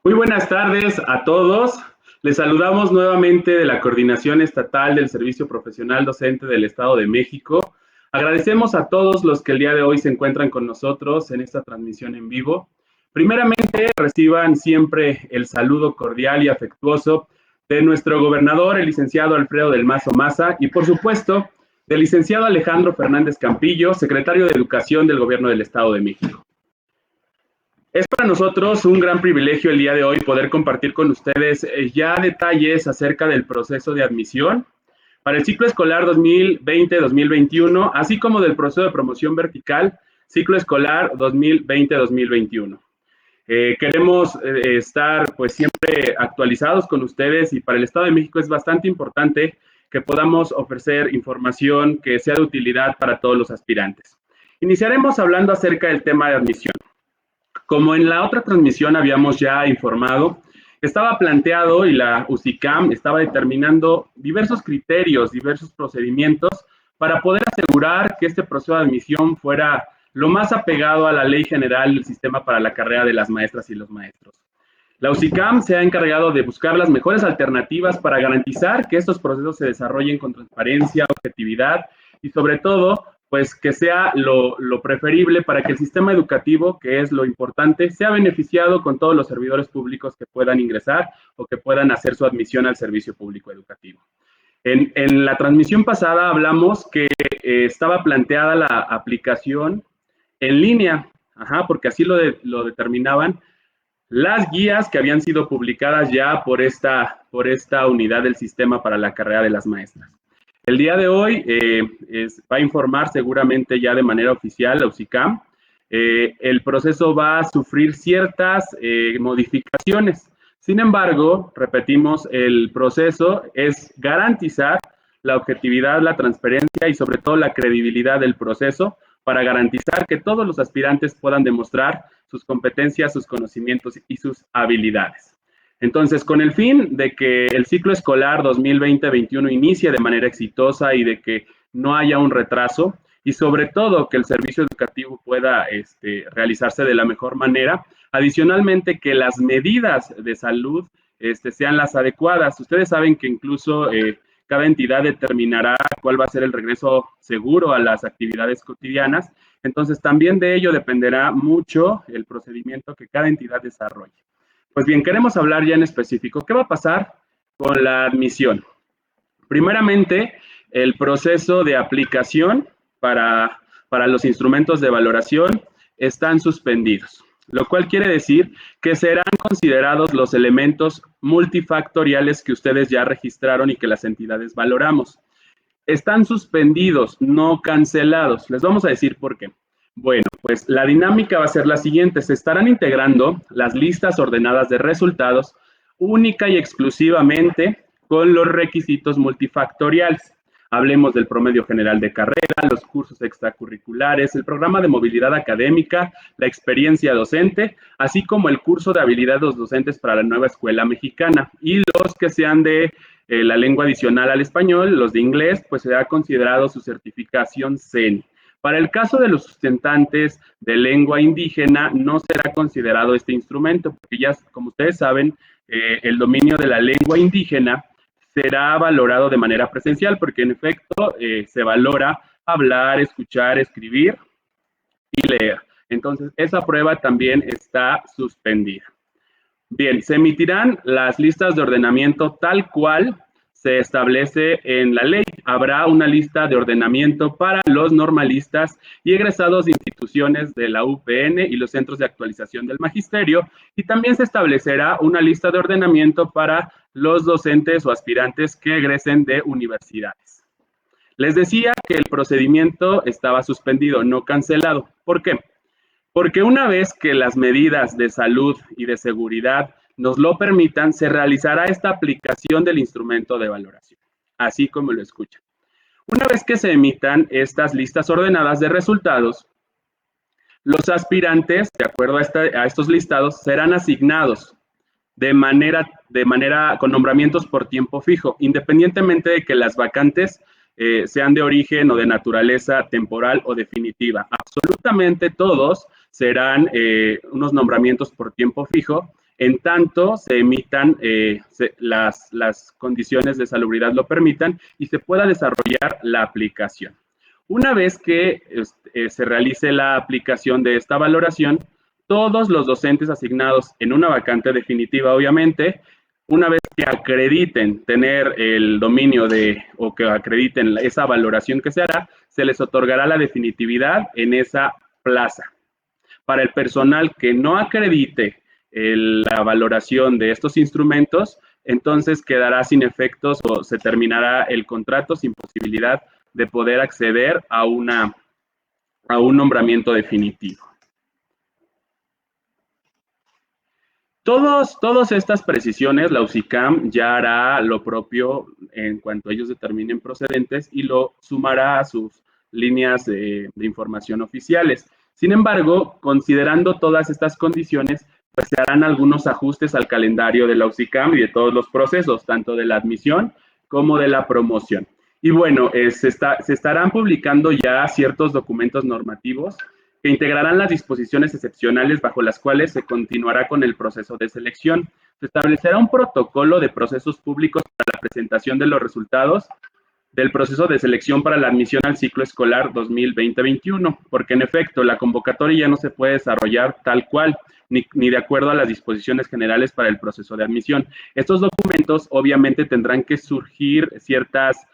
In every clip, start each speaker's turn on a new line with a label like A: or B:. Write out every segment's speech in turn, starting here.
A: Muy buenas tardes a todos. Les saludamos nuevamente de la Coordinación Estatal del Servicio Profesional Docente del Estado de México. Agradecemos a todos los que el día de hoy se encuentran con nosotros en esta transmisión en vivo. Primeramente, reciban siempre el saludo cordial y afectuoso de nuestro gobernador, el licenciado Alfredo del Mazo Maza, y por supuesto, del licenciado Alejandro Fernández Campillo, secretario de Educación del Gobierno del Estado de México. Es para nosotros un gran privilegio el día de hoy poder compartir con ustedes ya detalles acerca del proceso de admisión para el ciclo escolar 2020-2021, así como del proceso de promoción vertical, ciclo escolar 2020-2021. Queremos estar pues siempre actualizados con ustedes y para el Estado de México es bastante importante que podamos ofrecer información que sea de utilidad para todos los aspirantes. Iniciaremos hablando acerca del tema de admisión. Como en la otra transmisión habíamos ya informado, estaba planteado y la UCICAM estaba determinando diversos criterios, diversos procedimientos para poder asegurar que este proceso de admisión fuera lo más apegado a la Ley General del Sistema para la Carrera de las Maestras y los Maestros. La UCICAM se ha encargado de buscar las mejores alternativas para garantizar que estos procesos se desarrollen con transparencia, objetividad y sobre todo, pues que sea lo preferible para que el sistema educativo, que es lo importante, sea beneficiado con todos los servidores públicos que puedan ingresar o que puedan hacer su admisión al servicio público educativo. En la transmisión pasada hablamos que estaba planteada la aplicación en línea, porque así lo determinaban las guías que habían sido publicadas ya por esta unidad del sistema para la carrera de las maestras. El día de hoy va a informar seguramente ya de manera oficial la UCICAM. El proceso va a sufrir ciertas modificaciones. Sin embargo, repetimos, el proceso es garantizar la objetividad, la transparencia y sobre todo la credibilidad del proceso para garantizar que todos los aspirantes puedan demostrar sus competencias, sus conocimientos y sus habilidades. Entonces, con el fin de que el ciclo escolar 2020-21 inicie de manera exitosa y de que no haya un retraso, y sobre todo que el servicio educativo pueda realizarse de la mejor manera, adicionalmente que las medidas de salud sean las adecuadas. Ustedes saben que incluso cada entidad determinará cuál va a ser el regreso seguro a las actividades cotidianas, entonces también de ello dependerá mucho el procedimiento que cada entidad desarrolle. Pues bien, queremos hablar ya en específico. ¿Qué va a pasar con la admisión? Primeramente, el proceso de aplicación para los instrumentos de valoración están suspendidos, lo cual quiere decir que serán considerados los elementos multifactoriales que ustedes ya registraron y que las entidades valoramos. Están suspendidos, no cancelados. Les vamos a decir por qué. Bueno, pues la dinámica va a ser la siguiente. Se estarán integrando las listas ordenadas de resultados única y exclusivamente con los requisitos multifactoriales. Hablemos del promedio general de carrera, los cursos extracurriculares, el programa de movilidad académica, la experiencia docente, así como el curso de habilidades de los docentes para la nueva escuela mexicana. Y los que sean de la lengua adicional al español, los de inglés, pues será considerado su certificación CENI. Para el caso de los sustentantes de lengua indígena, no será considerado este instrumento, porque ya, como ustedes saben, el dominio de la lengua indígena será valorado de manera presencial, porque en efecto se valora hablar, escuchar, escribir y leer. Entonces, esa prueba también está suspendida. Bien, se emitirán las listas de ordenamiento tal cual se establece en la ley. Habrá una lista de ordenamiento para los normalistas y egresados de instituciones de la UPN y los centros de actualización del magisterio, y también se establecerá una lista de ordenamiento para los docentes o aspirantes que egresen de universidades. Les decía que el procedimiento estaba suspendido, no cancelado. ¿Por qué? Porque una vez que las medidas de salud y de seguridad nos lo permitan, se realizará esta aplicación del instrumento de valoración, así como lo escuchan. Una vez que se emitan estas listas ordenadas de resultados, los aspirantes, de acuerdo a estos listados, serán asignados de manera con nombramientos por tiempo fijo, independientemente de que las vacantes sean de origen o de naturaleza temporal o definitiva. Absolutamente todos serán unos nombramientos por tiempo fijo, en tanto se emitan las condiciones de salubridad lo permitan y se pueda desarrollar la aplicación. Una vez que se realice la aplicación de esta valoración, todos los docentes asignados en una vacante definitiva, obviamente, una vez que acrediten tener el dominio o que acrediten esa valoración que se hará, se les otorgará la definitividad en esa plaza. Para el personal que no acredite la valoración de estos instrumentos, entonces quedará sin efectos o se terminará el contrato sin posibilidad de poder acceder a un nombramiento definitivo. Todas estas precisiones, la UCICAM ya hará lo propio en cuanto ellos determinen procedentes y lo sumará a sus líneas de información oficiales. Sin embargo, considerando todas estas condiciones, pues se harán algunos ajustes al calendario de la UCICAM y de todos los procesos, tanto de la admisión como de la promoción. Y bueno, se estarán publicando ya ciertos documentos normativos que integrarán las disposiciones excepcionales bajo las cuales se continuará con el proceso de selección. Se establecerá un protocolo de procesos públicos para la presentación de los resultados del proceso de selección para la admisión al ciclo escolar 2020-21, porque en efecto la convocatoria ya no se puede desarrollar tal cual, ni de acuerdo a las disposiciones generales para el proceso de admisión. Estos documentos obviamente tendrán que surgir ciertas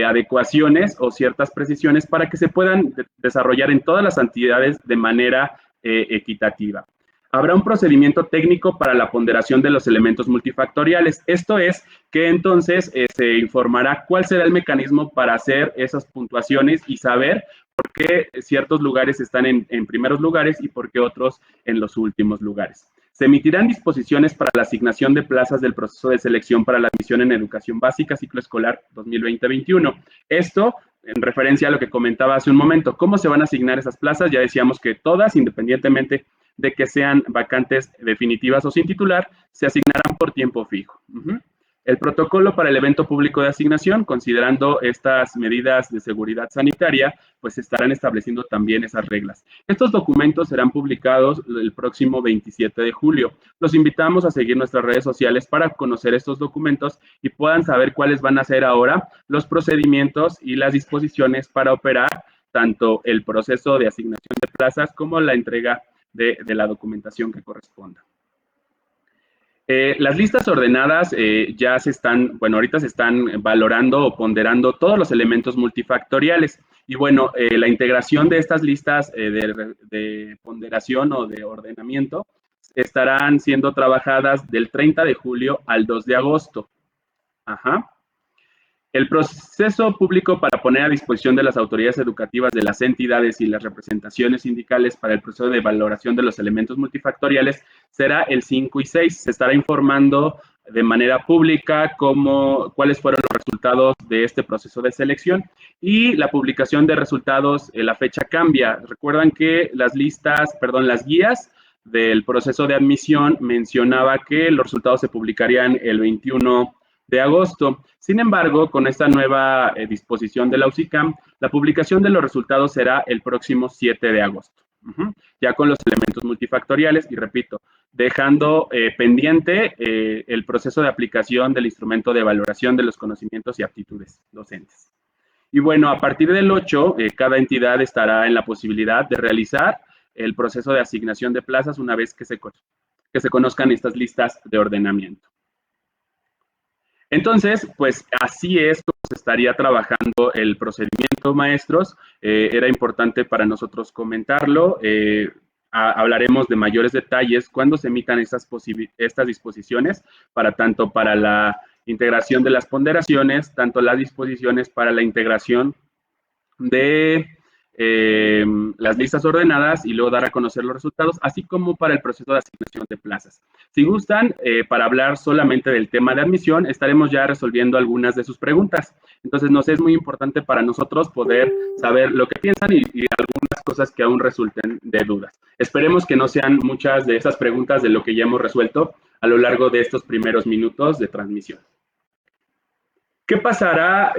A: adecuaciones o ciertas precisiones para que se puedan desarrollar en todas las entidades de manera equitativa. Habrá un procedimiento técnico para la ponderación de los elementos multifactoriales. Esto es que entonces se informará cuál será el mecanismo para hacer esas puntuaciones y saber por qué ciertos lugares están en primeros lugares y por qué otros en los últimos lugares. Se emitirán disposiciones para la asignación de plazas del proceso de selección para la admisión en educación básica, ciclo escolar 2020-21. Esto en referencia a lo que comentaba hace un momento. ¿Cómo se van a asignar esas plazas? Ya decíamos que todas, independientemente de que sean vacantes definitivas o sin titular, se asignarán por tiempo fijo. El protocolo para el evento público de asignación, considerando estas medidas de seguridad sanitaria, pues estarán estableciendo también esas reglas. Estos documentos serán publicados el próximo 27 de julio. Los invitamos a seguir nuestras redes sociales para conocer estos documentos y puedan saber cuáles van a ser ahora los procedimientos y las disposiciones para operar tanto el proceso de asignación de plazas como la entrega de la documentación que corresponda. Las listas ordenadas ya ahorita se están valorando o ponderando todos los elementos multifactoriales. Y bueno, la integración de estas listas de ponderación o de ordenamiento estarán siendo trabajadas del 30 de julio al 2 de agosto. El proceso público para poner a disposición de las autoridades educativas de las entidades y las representaciones sindicales para el proceso de valoración de los elementos multifactoriales será el 5 y 6. Se estará informando de manera pública cuáles fueron los resultados de este proceso de selección y la publicación de resultados, la fecha cambia. Recuerdan que las guías del proceso de admisión mencionaba que los resultados se publicarían el 21 de agosto. Sin embargo, con esta nueva disposición de la UCICAM, la publicación de los resultados será el próximo 7 de agosto, ya con los elementos multifactoriales y repito, dejando pendiente el proceso de aplicación del instrumento de valoración de los conocimientos y aptitudes docentes. Y bueno, a partir del 8, cada entidad estará en la posibilidad de realizar el proceso de asignación de plazas una vez que se conozcan estas listas de ordenamiento. Entonces, pues así es como se estaría trabajando el procedimiento, maestros. Era importante para nosotros comentarlo. Hablaremos de mayores detalles cuando se emitan estas disposiciones, tanto para la integración de las ponderaciones, tanto las disposiciones para la integración de las listas ordenadas y luego dar a conocer los resultados, así como para el proceso de asignación de plazas. Si gustan, para hablar solamente del tema de admisión, estaremos ya resolviendo algunas de sus preguntas. Entonces, nos es muy importante para nosotros poder saber lo que piensan y algunas cosas que aún resulten de dudas. Esperemos que no sean muchas de esas preguntas de lo que ya hemos resuelto a lo largo de estos primeros minutos de transmisión. ¿Qué pasará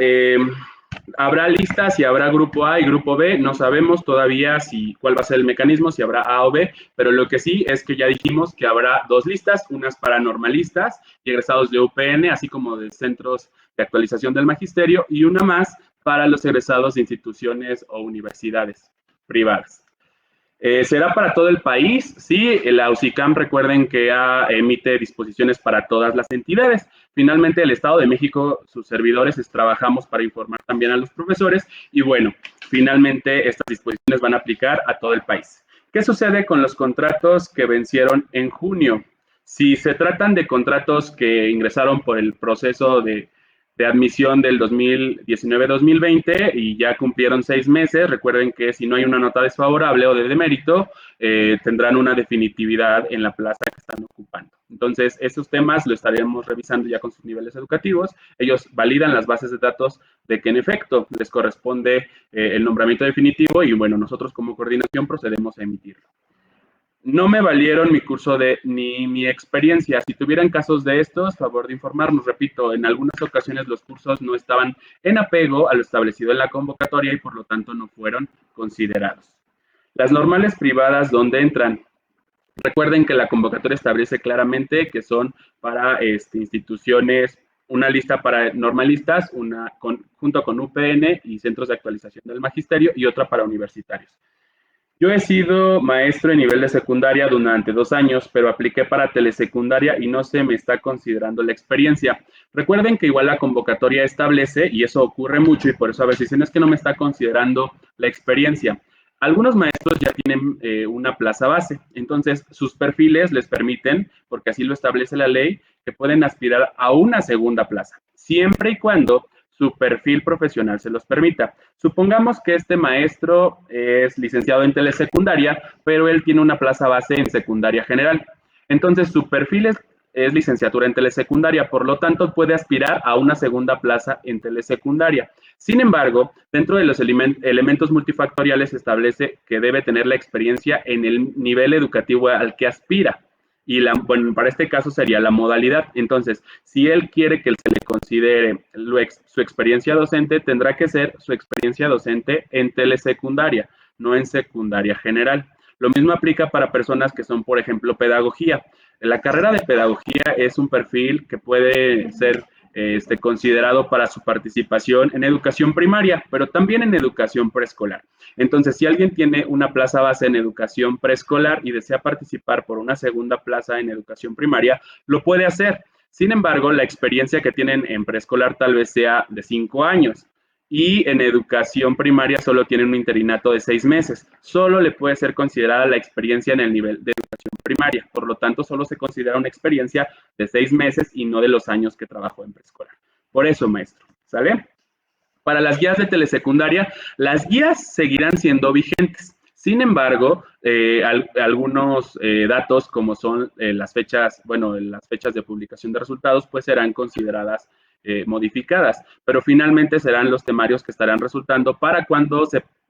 A: Habrá listas y habrá grupo A y grupo B, no sabemos todavía cuál va a ser el mecanismo, si habrá A o B, pero lo que sí es que ya dijimos que habrá dos listas, unas para normalistas y egresados de UPN, así como de centros de actualización del magisterio, y una más para los egresados de instituciones o universidades privadas. ¿Será para todo el país? Sí, la UCICAM, recuerden que emite disposiciones para todas las entidades. Finalmente, el Estado de México, sus servidores, trabajamos para informar también a los profesores y bueno, finalmente estas disposiciones van a aplicar a todo el país. ¿Qué sucede con los contratos que vencieron en junio? Si se tratan de contratos que ingresaron por el proceso de admisión del 2019-2020 y ya cumplieron 6 meses. Recuerden que si no hay una nota desfavorable o de demérito, tendrán una definitividad en la plaza que están ocupando. Entonces, esos temas lo estaremos revisando ya con sus niveles educativos. Ellos validan las bases de datos de que en efecto les corresponde el nombramiento definitivo y bueno, nosotros como coordinación procedemos a emitirlo. No me valieron mi curso ni mi experiencia. Si tuvieran casos de estos, favor de informarnos. Repito, en algunas ocasiones los cursos no estaban en apego a lo establecido en la convocatoria y por lo tanto no fueron considerados. Las normales privadas, ¿dónde entran? Recuerden que la convocatoria establece claramente que son para instituciones, una lista para normalistas, junto con UPN y centros de actualización del magisterio y otra para universitarios. Yo he sido maestro en nivel de secundaria durante 2 años, pero apliqué para telesecundaria y no se me está considerando la experiencia. Recuerden que igual la convocatoria establece, y eso ocurre mucho, y por eso a veces dicen es que no me está considerando la experiencia. Algunos maestros ya tienen una plaza base, entonces sus perfiles les permiten, porque así lo establece la ley, que pueden aspirar a una segunda plaza, siempre y cuando su perfil profesional se los permita. Supongamos que este maestro es licenciado en telesecundaria, pero él tiene una plaza base en secundaria general. Entonces, su perfil es licenciatura en telesecundaria, por lo tanto, puede aspirar a una segunda plaza en telesecundaria. Sin embargo, dentro de los elementos multifactoriales se establece que debe tener la experiencia en el nivel educativo al que aspira. Y bueno, para este caso sería la modalidad. Entonces, si él quiere que se le considere su experiencia docente, tendrá que ser su experiencia docente en telesecundaria, no en secundaria general. Lo mismo aplica para personas que son, por ejemplo, pedagogía. La carrera de pedagogía es un perfil que puede ser considerado para su participación en educación primaria, pero también en educación preescolar. Entonces, si alguien tiene una plaza base en educación preescolar y desea participar por una segunda plaza en educación primaria, lo puede hacer. Sin embargo, la experiencia que tienen en preescolar tal vez sea de 5 años y en educación primaria solo tienen un interinato de 6 meses. Solo le puede ser considerada la experiencia en el nivel de educación primaria. Por lo tanto, solo se considera una experiencia de 6 meses y no de los años que trabajó en preescolar. Por eso, maestro, ¿sale? Para las guías de telesecundaria, las guías seguirán siendo vigentes. Sin embargo, algunos datos como son las fechas de publicación de resultados, pues serán consideradas modificadas, pero finalmente serán los temarios que estarán resultando para cuando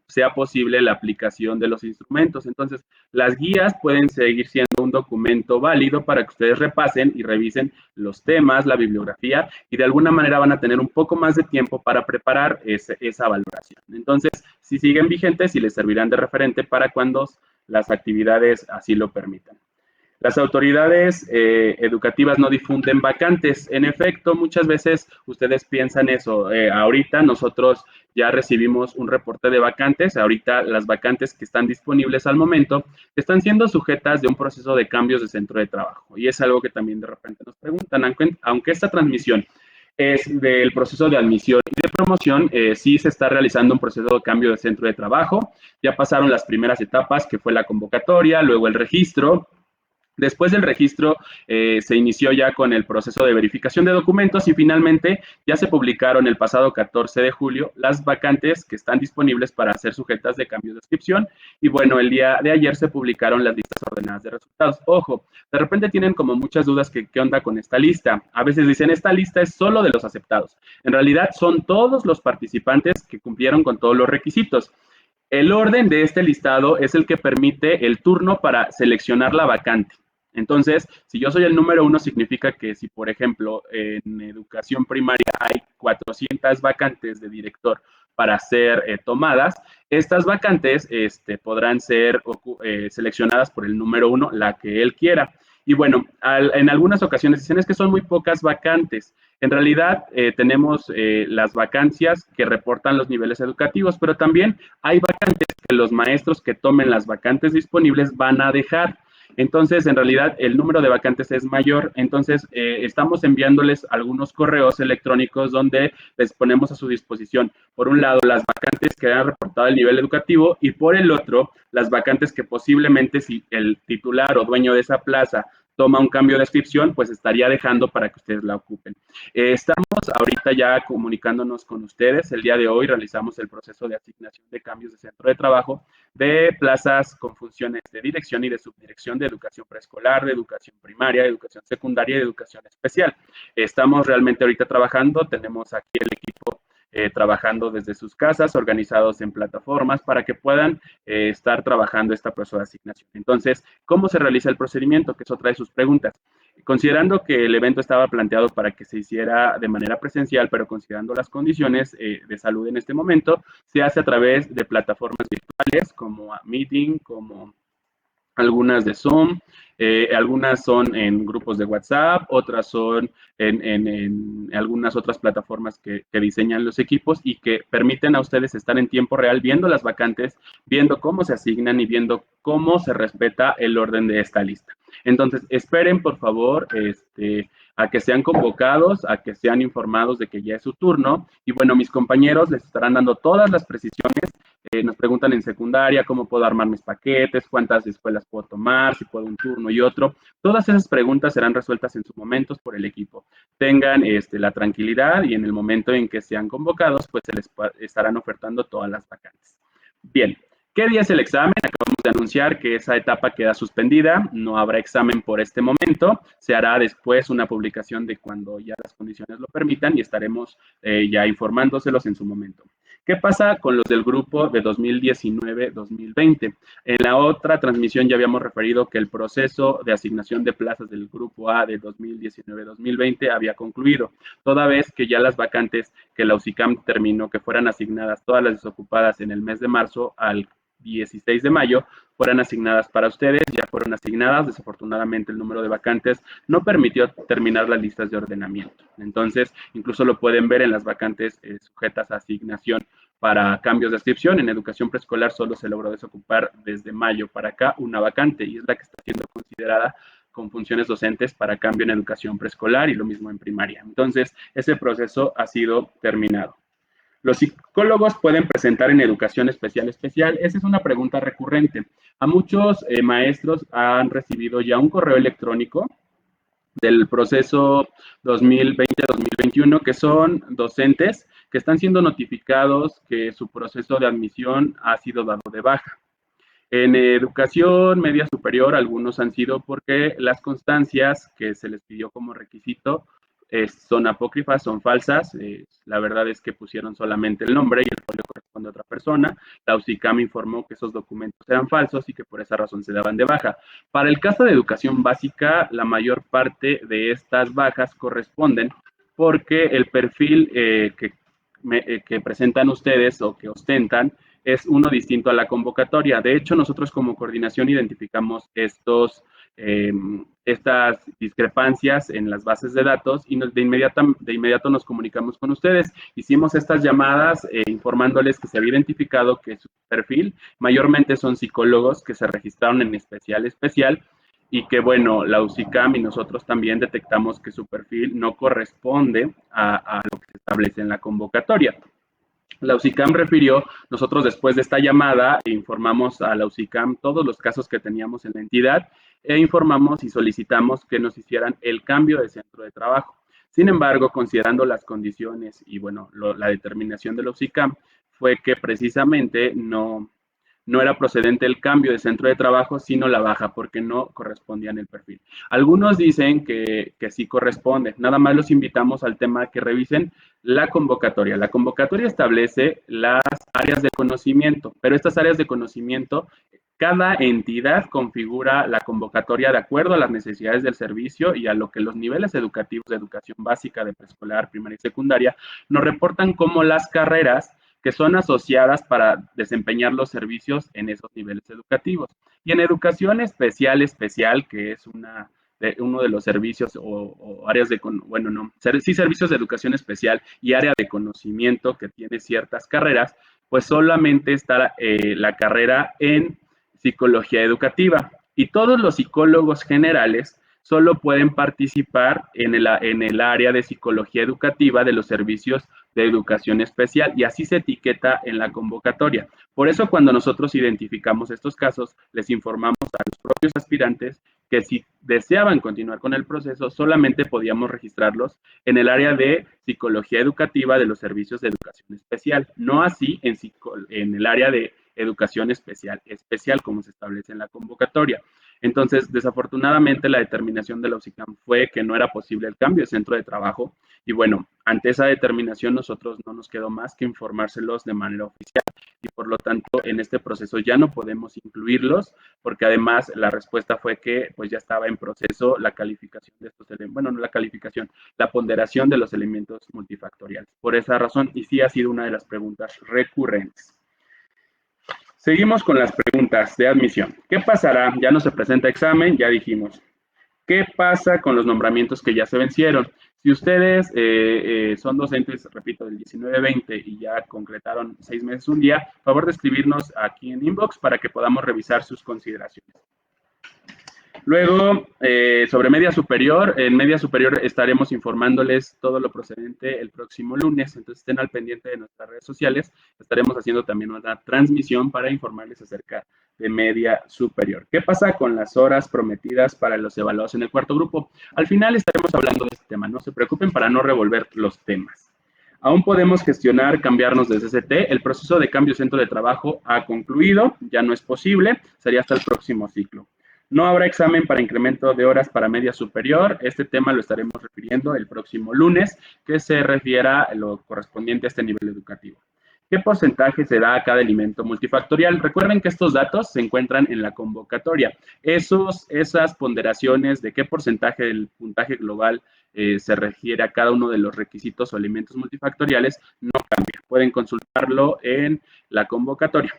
A: sea posible la aplicación de los instrumentos. Entonces, las guías pueden seguir siendo un documento válido para que ustedes repasen y revisen los temas, la bibliografía, y de alguna manera van a tener un poco más de tiempo para preparar esa valoración. Entonces, si siguen vigentes y les servirán de referente para cuando las actividades así lo permitan. Las autoridades educativas no difunden vacantes. En efecto, muchas veces ustedes piensan eso. Ahorita nosotros ya recibimos un reporte de vacantes. Ahorita las vacantes que están disponibles al momento están siendo sujetas de un proceso de cambios de centro de trabajo. Y es algo que también de repente nos preguntan. Aunque esta transmisión es del proceso de admisión y de promoción, sí se está realizando un proceso de cambio de centro de trabajo. Ya pasaron las primeras etapas, que fue la convocatoria, luego el registro. Después del registro se inició ya con el proceso de verificación de documentos y finalmente ya se publicaron el pasado 14 de julio las vacantes que están disponibles para ser sujetas de cambio de inscripción y bueno, el día de ayer se publicaron las listas ordenadas de resultados. Ojo, de repente tienen como muchas dudas que qué onda con esta lista. A veces dicen esta lista es solo de los aceptados. En realidad son todos los participantes que cumplieron con todos los requisitos. El orden de este listado es el que permite el turno para seleccionar la vacante. Entonces, si yo soy el número 1, significa que si, por ejemplo, en educación primaria hay 400 vacantes de director, para ser tomadas. Estas vacantes podrán ser seleccionadas por el número 1, la que él quiera. Y bueno, en algunas ocasiones dicen es que son muy pocas vacantes. En realidad tenemos las vacancias que reportan los niveles educativos, pero también hay vacantes que los maestros que tomen las vacantes disponibles van a dejar. Entonces, en realidad, el número de vacantes es mayor. Entonces, estamos enviándoles algunos correos electrónicos donde les ponemos a su disposición, por un lado, las vacantes que han reportado el nivel educativo y por el otro, las vacantes que posiblemente si el titular o dueño de esa plaza toma un cambio de inscripción, pues estaría dejando para que ustedes la ocupen. Estamos ahorita ya comunicándonos con ustedes. El día de hoy realizamos el proceso de asignación de cambios de centro de trabajo de plazas con funciones de dirección y de subdirección de educación preescolar, de educación primaria, de educación secundaria y de educación especial. Estamos realmente ahorita trabajando, tenemos aquí el equipo trabajando desde sus casas, organizados en plataformas para que puedan estar trabajando esta proceso de asignación. Entonces, ¿cómo se realiza el procedimiento? Que es otra de sus preguntas. Considerando que el evento estaba planteado para que se hiciera de manera presencial, pero considerando las condiciones de salud en este momento, se hace a través de plataformas virtuales como Meeting, como algunas de Zoom, algunas son en grupos de WhatsApp, otras son en algunas otras plataformas que diseñan los equipos y que permiten a ustedes estar en tiempo real viendo las vacantes, viendo cómo se asignan y viendo cómo se respeta el orden de esta lista. Entonces, esperen, por favor, a que sean convocados, a que sean informados de que ya es su turno. Y bueno, mis compañeros les estarán dando todas las precisiones. Nos preguntan en secundaria cómo puedo armar mis paquetes, cuántas escuelas puedo tomar, si puedo un turno y otro. Todas esas preguntas serán resueltas en su momento por el equipo. Tengan la tranquilidad y en el momento en que sean convocados, pues se les estarán ofertando todas las vacantes. Bien, ¿qué día es el examen? Acabamos de anunciar que esa etapa queda suspendida, no habrá examen por este momento, se hará después una publicación de cuando ya las condiciones lo permitan y estaremos ya informándoselos en su momento. ¿Qué pasa con los del grupo de 2019-2020? En la otra transmisión ya habíamos referido que el proceso de asignación de plazas del grupo A de 2019-2020 había concluido, toda vez que ya las vacantes que la UCICAM determinó que fueran asignadas todas las desocupadas en el mes de marzo al 16 de mayo fueran asignadas para ustedes, ya fueron asignadas, desafortunadamente el número de vacantes no permitió terminar las listas de ordenamiento. Entonces, incluso lo pueden ver en las vacantes sujetas a asignación para cambios de inscripción. En educación preescolar solo se logró desocupar desde mayo para acá una vacante y es la que está siendo considerada con funciones docentes para cambio en educación preescolar y lo mismo en primaria. Entonces, ese proceso ha sido terminado. ¿Los psicólogos pueden presentar en educación especial? Esa es una pregunta recurrente. A muchos maestros han recibido ya un correo electrónico del proceso 2020-2021, que son docentes que están siendo notificados que su proceso de admisión ha sido dado de baja. En educación media superior, algunos han sido porque las constancias que se les pidió como requisito son apócrifas, son falsas. La verdad es que pusieron solamente el nombre y el folio corresponde a otra persona. La UCICAM informó que esos documentos eran falsos y que por esa razón se daban de baja. Para el caso de educación básica, la mayor parte de estas bajas corresponden porque el perfil que presentan ustedes o que ostentan es uno distinto a la convocatoria. De hecho, nosotros como coordinación identificamos estas discrepancias en las bases de datos y de inmediato nos comunicamos con ustedes. Hicimos estas llamadas informándoles que se había identificado que su perfil mayormente son psicólogos que se registraron en especial y que, bueno, la UCICAM y nosotros también detectamos que su perfil no corresponde a lo que se establece en la convocatoria. La UCICAM refirió, nosotros después de esta llamada informamos a la UCICAM todos los casos que teníamos en la entidad e informamos y solicitamos que nos hicieran el cambio de centro de trabajo. Sin embargo, considerando las condiciones y bueno, la determinación de la UCICAM fue que precisamente no era procedente el cambio de centro de trabajo, sino la baja, porque no correspondía en el perfil. Algunos dicen que sí corresponde. Nada más los invitamos al tema que revisen la convocatoria. La convocatoria establece las áreas de conocimiento, pero estas áreas de conocimiento, cada entidad configura la convocatoria de acuerdo a las necesidades del servicio y a lo que los niveles educativos de educación básica, de preescolar, primaria y secundaria nos reportan como las carreras que son asociadas para desempeñar los servicios en esos niveles educativos. Y en educación especial, que es uno de los servicios o áreas de, bueno, no, sí, servicios de educación especial y área de conocimiento que tiene ciertas carreras, pues solamente está la carrera en psicología educativa. Y todos los psicólogos generales solo pueden participar en el área de psicología educativa de los servicios de educación especial, y así se etiqueta en la convocatoria. Por eso, cuando nosotros identificamos estos casos, les informamos a los propios aspirantes que si deseaban continuar con el proceso, solamente podíamos registrarlos en el área de psicología educativa de los servicios de educación especial, no así en el área de educación especial, como se establece en la convocatoria. Entonces, desafortunadamente, la determinación de la UCICAM fue que no era posible el cambio de centro de trabajo, y bueno, ante esa determinación nosotros no nos quedó más que informárselos de manera oficial, y por lo tanto en este proceso ya no podemos incluirlos, porque además la respuesta fue que pues ya estaba en proceso la calificación de estos elementos, bueno, no la calificación, la ponderación de los elementos multifactoriales. Por esa razón, y sí ha sido una de las preguntas recurrentes. Seguimos con las preguntas de admisión. ¿Qué pasará? Ya no se presenta examen, ya dijimos. ¿Qué pasa con los nombramientos que ya se vencieron? Si ustedes son docentes, repito, del 19-20 y ya concretaron 6 meses un día, favor de escribirnos aquí en inbox para que podamos revisar sus consideraciones. Luego, sobre media superior, en media superior estaremos informándoles todo lo procedente el próximo lunes, entonces estén al pendiente de nuestras redes sociales, estaremos haciendo también una transmisión para informarles acerca de media superior. ¿Qué pasa con las horas prometidas para los evaluados en el cuarto grupo? Al final estaremos hablando de este tema, no se preocupen para no revolver los temas. Aún podemos gestionar cambiarnos de CCT, el proceso de cambio centro de trabajo ha concluido, ya no es posible, sería hasta el próximo ciclo. No habrá examen para incremento de horas para media superior. Este tema lo estaremos refiriendo el próximo lunes, que se refiera a lo correspondiente a este nivel educativo. ¿Qué porcentaje se da a cada elemento multifactorial? Recuerden que estos datos se encuentran en la convocatoria. Esas ponderaciones de qué porcentaje del puntaje global se refiere a cada uno de los requisitos o elementos multifactoriales no cambia. Pueden consultarlo en la convocatoria.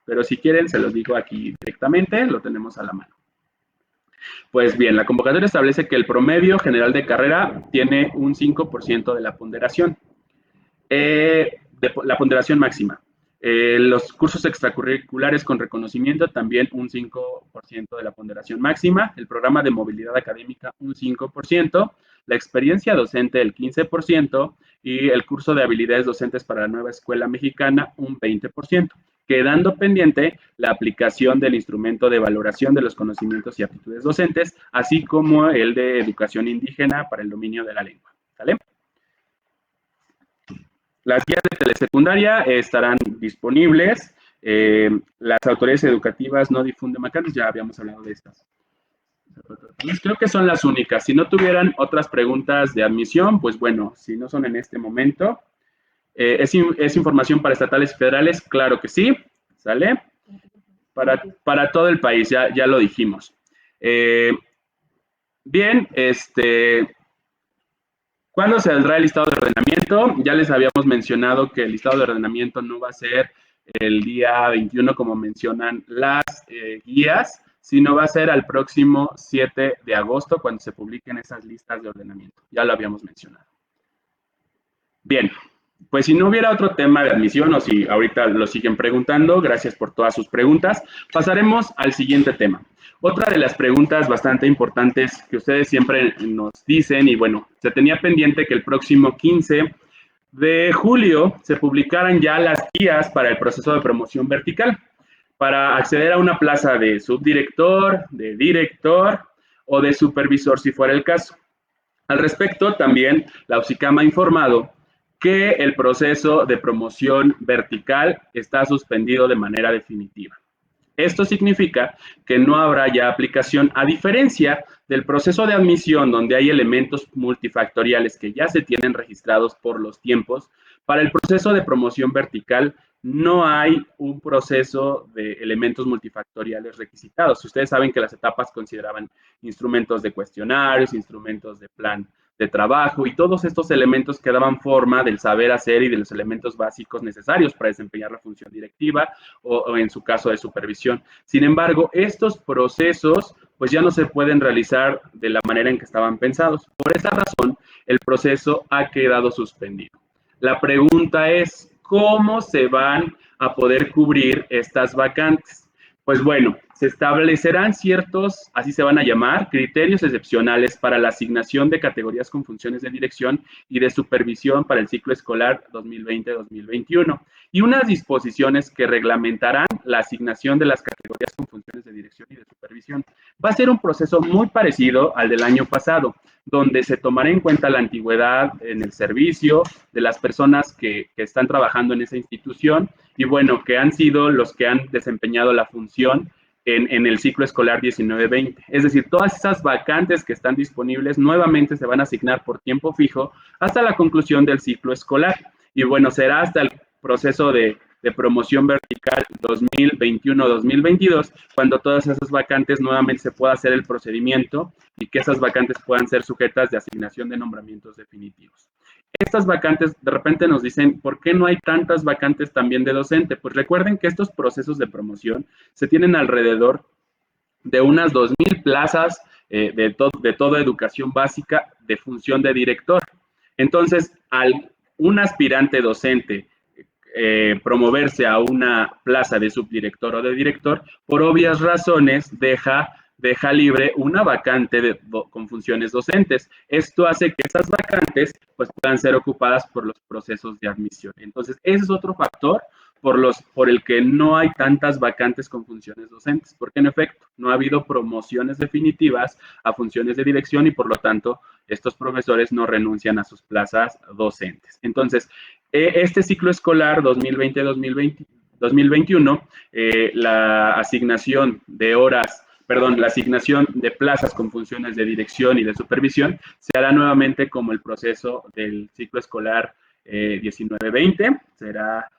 A: Pero si quieren, se los digo aquí directamente, lo tenemos a la mano. Pues bien, la convocatoria establece que el promedio general de carrera tiene un 5% de la ponderación. La ponderación máxima. Los cursos extracurriculares con reconocimiento también un 5% de la ponderación máxima. El programa de movilidad académica un 5%. La experiencia docente el 15% y el curso de habilidades docentes para la nueva escuela mexicana un 20%. Quedando pendiente la aplicación del instrumento de valoración de los conocimientos y aptitudes docentes, así como el de educación indígena para el dominio de la lengua. ¿Sale? Las guías de telesecundaria estarán disponibles. Las autoridades educativas no difunden macanas, ya habíamos hablado de estas. Creo que son las únicas. Si no tuvieran otras preguntas de admisión, pues bueno, si no son en este momento. ¿Es información para estatales y federales? Claro que sí, ¿sale? Para todo el país, ya lo dijimos. Bien, ¿cuándo se saldrá el listado de ordenamiento? Ya les habíamos mencionado que el listado de ordenamiento no va a ser el día 21 como mencionan las guías, sino va a ser al próximo 7 de agosto cuando se publiquen esas listas de ordenamiento. Ya lo habíamos mencionado. Bien. Pues si no hubiera otro tema de admisión o si ahorita lo siguen preguntando, gracias por todas sus preguntas, pasaremos al siguiente tema. Otra de las preguntas bastante importantes que ustedes siempre nos dicen, y bueno, se tenía pendiente que el próximo 15 de julio se publicaran ya las guías para el proceso de promoción vertical, para acceder a una plaza de subdirector, de director o de supervisor si fuera el caso. Al respecto, también la UCICAM ha informado que el proceso de promoción vertical está suspendido de manera definitiva. Esto significa que no habrá ya aplicación, a diferencia del proceso de admisión, donde hay elementos multifactoriales que ya se tienen registrados por los tiempos. Para el proceso de promoción vertical no hay un proceso de elementos multifactoriales requisitados. Ustedes saben que las etapas consideraban instrumentos de cuestionarios, instrumentos de plan de trabajo y todos estos elementos que daban forma del saber hacer y de los elementos básicos necesarios para desempeñar la función directiva o en su caso de supervisión. Sin embargo, estos procesos pues ya no se pueden realizar de la manera en que estaban pensados. Por esa razón, el proceso ha quedado suspendido. La pregunta es, ¿cómo se van a poder cubrir estas vacantes? Pues bueno, se establecerán ciertos, así se van a llamar, criterios excepcionales para la asignación de categorías con funciones de dirección y de supervisión para el ciclo escolar 2020-2021 y unas disposiciones que reglamentarán la asignación de las categorías con funciones de dirección y de supervisión. Va a ser un proceso muy parecido al del año pasado, donde se tomará en cuenta la antigüedad en el servicio de las personas que están trabajando en esa institución y bueno, que han sido los que han desempeñado la función en el ciclo escolar 19-20. Es decir, todas esas vacantes que están disponibles nuevamente se van a asignar por tiempo fijo hasta la conclusión del ciclo escolar. Y bueno, será hasta el proceso de promoción vertical 2021-2022, cuando todas esas vacantes nuevamente se pueda hacer el procedimiento y que esas vacantes puedan ser sujetas de asignación de nombramientos definitivos. Estas vacantes, de repente nos dicen, ¿por qué no hay tantas vacantes también de docente? Pues recuerden que estos procesos de promoción se tienen alrededor de unas 2,000 plazas de toda educación básica de función de director. Entonces, un aspirante docente promoverse a una plaza de subdirector o de director, por obvias razones deja libre una vacante con funciones docentes. Esto hace que esas vacantes pues, puedan ser ocupadas por los procesos de admisión. Entonces, ese es otro factor por el que no hay tantas vacantes con funciones docentes, porque en efecto no ha habido promociones definitivas a funciones de dirección y por lo tanto estos profesores no renuncian a sus plazas docentes. Entonces, este ciclo escolar 2020-2021, la asignación de horas, la asignación de plazas con funciones de dirección y de supervisión se hará nuevamente como el proceso del ciclo escolar 19-20, será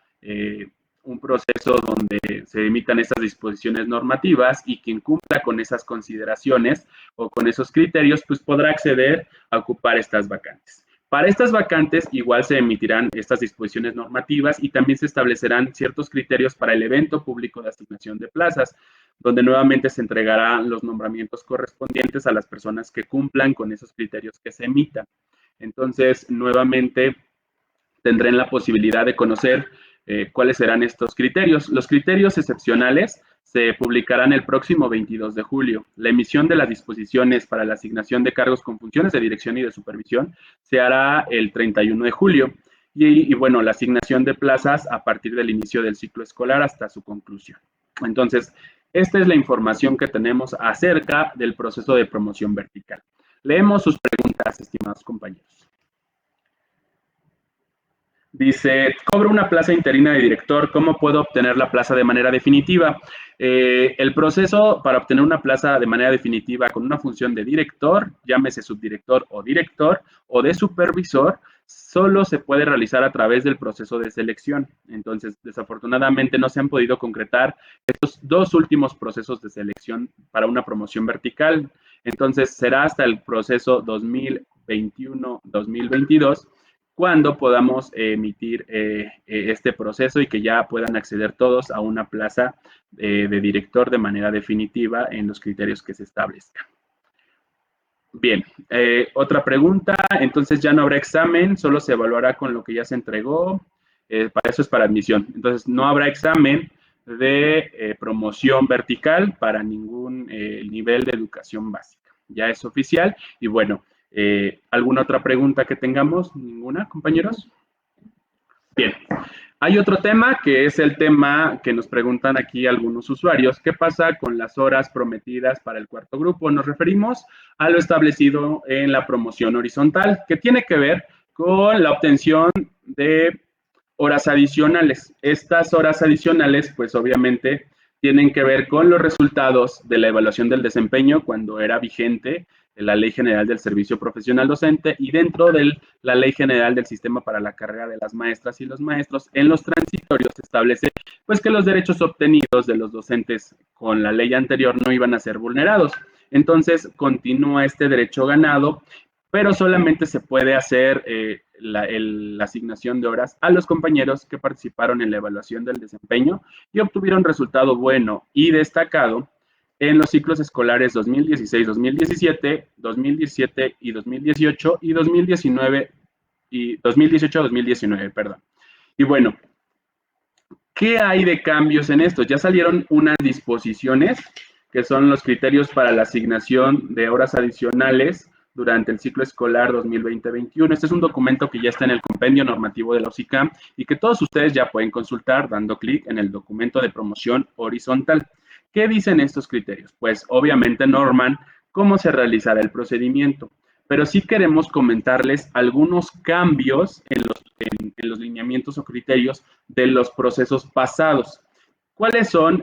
A: un proceso donde se emitan estas disposiciones normativas y quien cumpla con esas consideraciones o con esos criterios, pues podrá acceder a ocupar estas vacantes. Para estas vacantes igual se emitirán estas disposiciones normativas y también se establecerán ciertos criterios para el evento público de asignación de plazas, donde nuevamente se entregarán los nombramientos correspondientes a las personas que cumplan con esos criterios que se emitan. Entonces, nuevamente tendrán la posibilidad de conocer cuáles serán estos criterios. Los criterios excepcionales se publicarán el próximo 22 de julio. La emisión de las disposiciones para la asignación de cargos con funciones de dirección y de supervisión se hará el 31 de julio. Y bueno, la asignación de plazas a partir del inicio del ciclo escolar hasta su conclusión. Entonces, esta es la información que tenemos acerca del proceso de promoción vertical. Leemos sus preguntas, estimados compañeros. Dice, cobro una plaza interina de director, ¿cómo puedo obtener la plaza de manera definitiva? El proceso para obtener una plaza de manera definitiva con una función de director, llámese subdirector o de supervisor, solo se puede realizar a través del proceso de selección. Entonces, desafortunadamente no se han podido concretar estos dos últimos procesos de selección para una promoción vertical. Entonces, será hasta el proceso 2021-2022 cuando podamos emitir este proceso y que ya puedan acceder todos a una plaza de director de manera definitiva en los criterios que se establezcan. Bien, otra pregunta, entonces ya no habrá examen, solo se evaluará con lo que ya se entregó, para eso es para admisión. Entonces no habrá examen de promoción vertical para ningún nivel de educación básica. Ya es oficial y bueno, ¿alguna otra pregunta que tengamos? ¿Ninguna, compañeros? Bien. Hay otro tema que es el tema que nos preguntan aquí algunos usuarios. ¿Qué pasa con las horas prometidas para el cuarto grupo? Nos referimos a lo establecido en la promoción horizontal, que tiene que ver con la obtención de horas adicionales. Estas horas adicionales, pues obviamente, tienen que ver con los resultados de la evaluación del desempeño cuando era vigente la Ley General del Servicio Profesional Docente y dentro de la Ley General del Sistema para la Carrera de las Maestras y los Maestros, en los transitorios se establece pues que los derechos obtenidos de los docentes con la ley anterior no iban a ser vulnerados. Entonces, continúa este derecho ganado, pero solamente se puede hacer la asignación de horas a los compañeros que participaron en la evaluación del desempeño y obtuvieron resultado bueno y destacado en los ciclos escolares 2016-2017, 2017 y 2018 y 2019 y 2018-2019, perdón. Y bueno, ¿qué hay de cambios en esto? Ya salieron unas disposiciones que son los criterios para la asignación de horas adicionales durante el ciclo escolar 2020-21. Este es un documento que ya está en el compendio normativo de la UCICAM y que todos ustedes ya pueden consultar dando clic en el documento de promoción horizontal. ¿Qué dicen estos criterios? Pues obviamente norman cómo se realizará el procedimiento, pero sí queremos comentarles algunos cambios en los lineamientos o criterios de los procesos pasados. ¿Cuáles son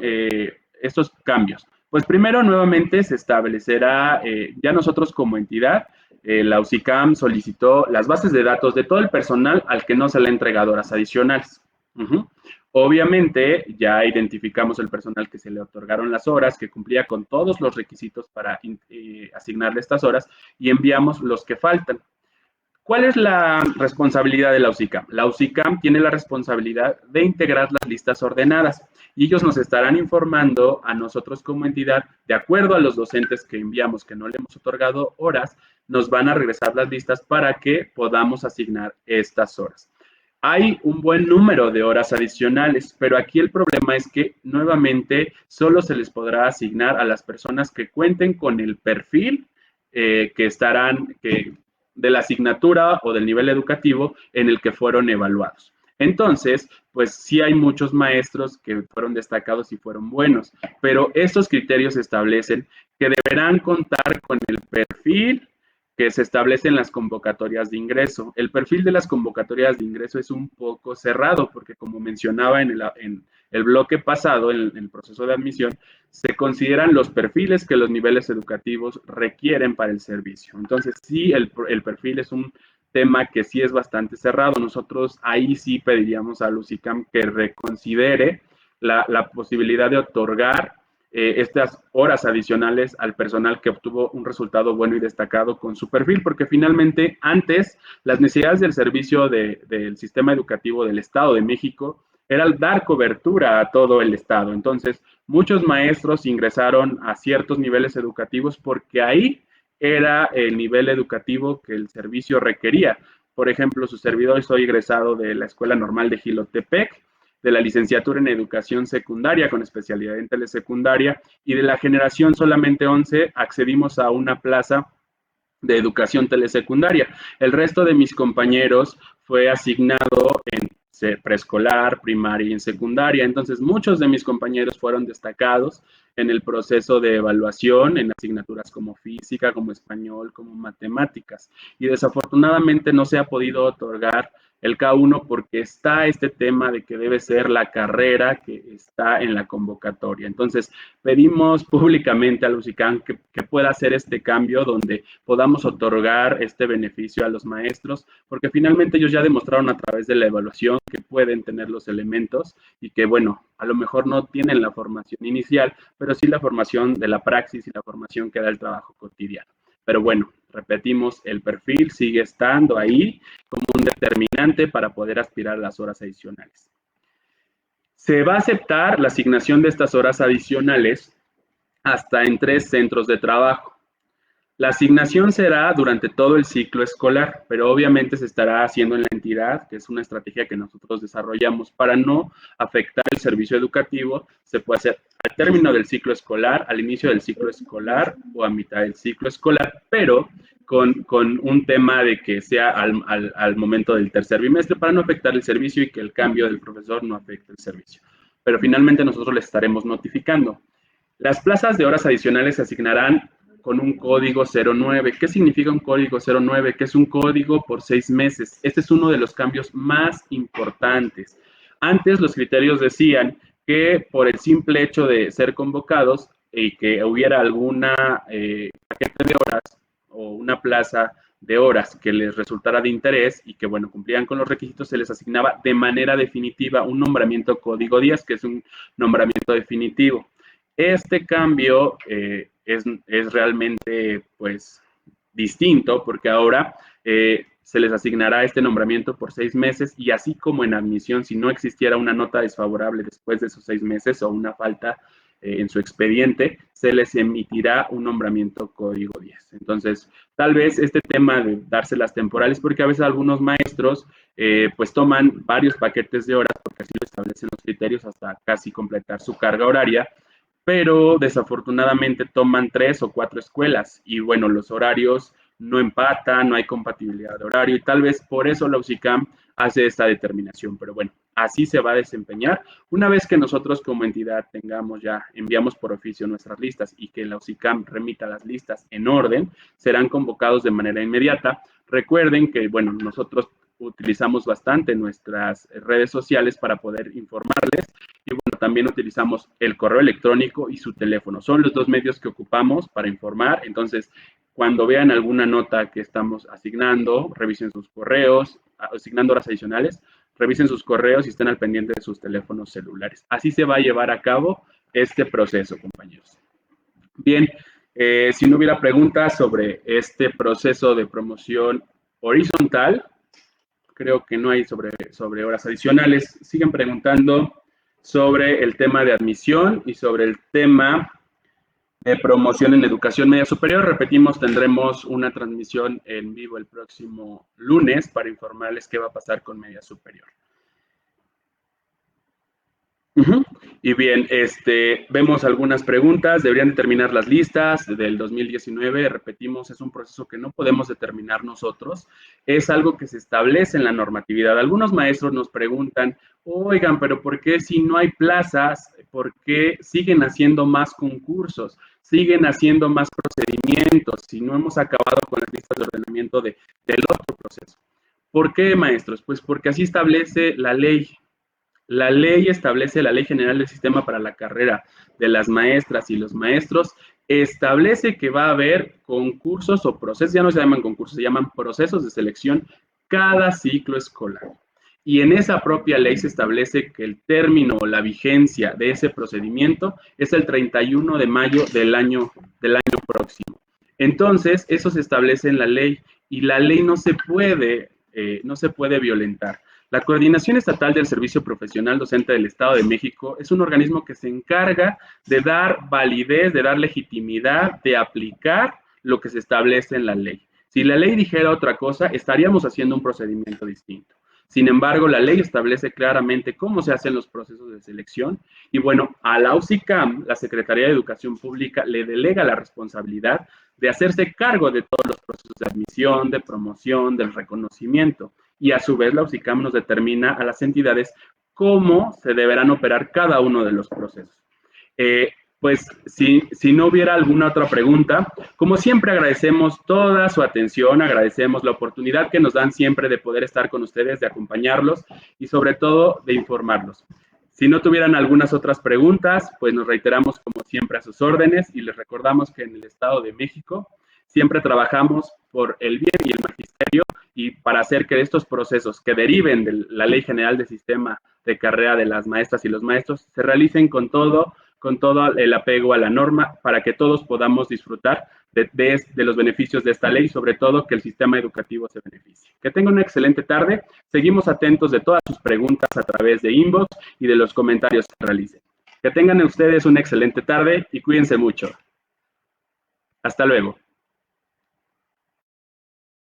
A: estos cambios? Pues primero, nuevamente se establecerá, ya nosotros como entidad, la UCICAM solicitó las bases de datos de todo el personal al que no se le ha entregado horas adicionales. Obviamente, ya identificamos el personal que se le otorgaron las horas, que cumplía con todos los requisitos para asignarle estas horas, y enviamos los que faltan. ¿Cuál es la responsabilidad de la UCICAM? La UCICAM tiene la responsabilidad de integrar las listas ordenadas y ellos nos estarán informando a nosotros como entidad, de acuerdo a los docentes que enviamos que no le hemos otorgado horas, nos van a regresar las listas para que podamos asignar estas horas. Hay un buen número de horas adicionales, pero aquí el problema es que nuevamente solo se les podrá asignar a las personas que cuenten con el perfil de la asignatura o del nivel educativo en el que fueron evaluados. Entonces, pues sí hay muchos maestros que fueron destacados y fueron buenos, pero estos criterios establecen que deberán contar con el perfil que se establece en las convocatorias de ingreso. El perfil de las convocatorias de ingreso es un poco cerrado porque, como mencionaba en el bloque pasado, en el proceso de admisión, se consideran los perfiles que los niveles educativos requieren para el servicio. Entonces, sí, el perfil es un tema que sí es bastante cerrado. Nosotros ahí sí pediríamos a UCICAM que reconsidere la posibilidad de otorgar estas horas adicionales al personal que obtuvo un resultado bueno y destacado con su perfil, porque finalmente antes las necesidades del servicio del sistema educativo del Estado de México era dar cobertura a todo el Estado. Entonces, muchos maestros ingresaron a ciertos niveles educativos porque ahí era el nivel educativo que el servicio requería. Por ejemplo, su servidor, soy egresado de la Escuela Normal de Jilotepec, de la licenciatura en Educación Secundaria con especialidad en telesecundaria y de la generación solamente 11 accedimos a una plaza de educación telesecundaria. El resto de mis compañeros fue asignado en preescolar, primaria y en secundaria. Entonces, muchos de mis compañeros fueron destacados en el proceso de evaluación en asignaturas como física, como español, como matemáticas. Y desafortunadamente no se ha podido otorgar el K1 porque está este tema de que debe ser la carrera que está en la convocatoria. Entonces, pedimos públicamente a UCICAM que pueda hacer este cambio donde podamos otorgar este beneficio a los maestros, porque finalmente ellos ya demostraron a través de la evaluación que pueden tener los elementos y que, bueno, a lo mejor no tienen la formación inicial, pero sí la formación de la praxis y la formación que da el trabajo cotidiano. Pero bueno, repetimos, el perfil sigue estando ahí como un determinante para poder aspirar a las horas adicionales. Se va a aceptar la asignación de estas horas adicionales hasta en 3 centros de trabajo. La asignación será durante todo el ciclo escolar, pero obviamente se estará haciendo en la entidad, que es una estrategia que nosotros desarrollamos para no afectar el servicio educativo. Se puede hacer al término del ciclo escolar, al inicio del ciclo escolar o a mitad del ciclo escolar, pero con un tema de que sea al momento del tercer bimestre para no afectar el servicio y que el cambio del profesor no afecte el servicio. Pero finalmente nosotros les estaremos notificando. Las plazas de horas adicionales se asignarán con un código 09. ¿Qué significa un código 09? Que es un código por 6 meses. Este es uno de los cambios más importantes. Antes los criterios decían que por el simple hecho de ser convocados y que hubiera alguna paquete de horas una plaza de horas que les resultara de interés y que, bueno, cumplían con los requisitos, se les asignaba de manera definitiva un nombramiento código 10, que es un nombramiento definitivo. Este cambio es realmente, pues, distinto, porque ahora se les asignará este nombramiento por 6 meses y así como en admisión, si no existiera una nota desfavorable después de esos 6 meses o una falta en su expediente, se les emitirá un nombramiento código 10. Entonces, tal vez este tema de dárselas temporales, porque a veces algunos maestros pues toman varios paquetes de horas, porque así lo establecen los criterios hasta casi completar su carga horaria, pero desafortunadamente toman 3 o 4 escuelas y bueno, los horarios no empatan, no hay compatibilidad de horario y tal vez por eso la UCICAM hace esta determinación, pero bueno, así se va a desempeñar. Una vez que nosotros como entidad tengamos ya, enviamos por oficio nuestras listas y que la UCICAM remita las listas en orden, serán convocados de manera inmediata. Recuerden que, bueno, nosotros utilizamos bastante nuestras redes sociales para poder informarles y bueno, también utilizamos el correo electrónico y su teléfono. Son los dos medios que ocupamos para informar. Entonces, cuando vean alguna nota que estamos asignando, revisen sus correos, asignando horas adicionales, revisen sus correos y estén al pendiente de sus teléfonos celulares. Así se va a llevar a cabo este proceso, compañeros. Bien, si no hubiera preguntas sobre este proceso de promoción horizontal, creo que no hay sobre horas adicionales. Siguen preguntando sobre el tema de admisión y sobre el tema de promoción en educación media superior. Repetimos, tendremos una transmisión en vivo el próximo lunes para informarles qué va a pasar con media superior. Y bien, vemos algunas preguntas. Deberían determinar las listas del 2019. Repetimos, es un proceso que no podemos determinar nosotros. Es algo que se establece en la normatividad. Algunos maestros nos preguntan, oigan, pero ¿por qué si no hay plazas, por qué siguen haciendo más concursos? Siguen haciendo más procedimientos si no hemos acabado con las listas de ordenamiento del otro proceso. ¿Por qué, maestros? Pues porque así establece la ley. La ley establece, la Ley General del Sistema para la Carrera de las Maestras y los Maestros, establece que va a haber concursos o procesos, ya no se llaman concursos, se llaman procesos de selección cada ciclo escolar. Y en esa propia ley se establece que el término o la vigencia de ese procedimiento es el 31 de mayo del año próximo. Entonces, eso se establece en la ley y la ley no se puede violentar. La Coordinación Estatal del Servicio Profesional Docente del Estado de México es un organismo que se encarga de dar validez, de dar legitimidad, de aplicar lo que se establece en la ley. Si la ley dijera otra cosa, estaríamos haciendo un procedimiento distinto. Sin embargo, la ley establece claramente cómo se hacen los procesos de selección y bueno, a la UCICAM, la Secretaría de Educación Pública, le delega la responsabilidad de hacerse cargo de todos los procesos de admisión, de promoción, del reconocimiento. Y a su vez la UCICAM nos determina a las entidades cómo se deberán operar cada uno de los procesos. Pues si no hubiera alguna otra pregunta, como siempre agradecemos toda su atención, agradecemos la oportunidad que nos dan siempre de poder estar con ustedes, de acompañarlos y sobre todo de informarlos. Si no tuvieran algunas otras preguntas, pues nos reiteramos como siempre a sus órdenes y les recordamos que en el Estado de México siempre trabajamos por el bien y el magisterio y para hacer que estos procesos que deriven de la Ley General de Sistema de Carrera de las Maestras y los Maestros se realicen con todo el apego a la norma para que todos podamos disfrutar de los beneficios de esta ley y sobre todo que el sistema educativo se beneficie. Que tengan una excelente tarde. Seguimos atentos de todas sus preguntas a través de inbox y de los comentarios que realicen. Que tengan ustedes una excelente tarde y cuídense mucho. Hasta luego.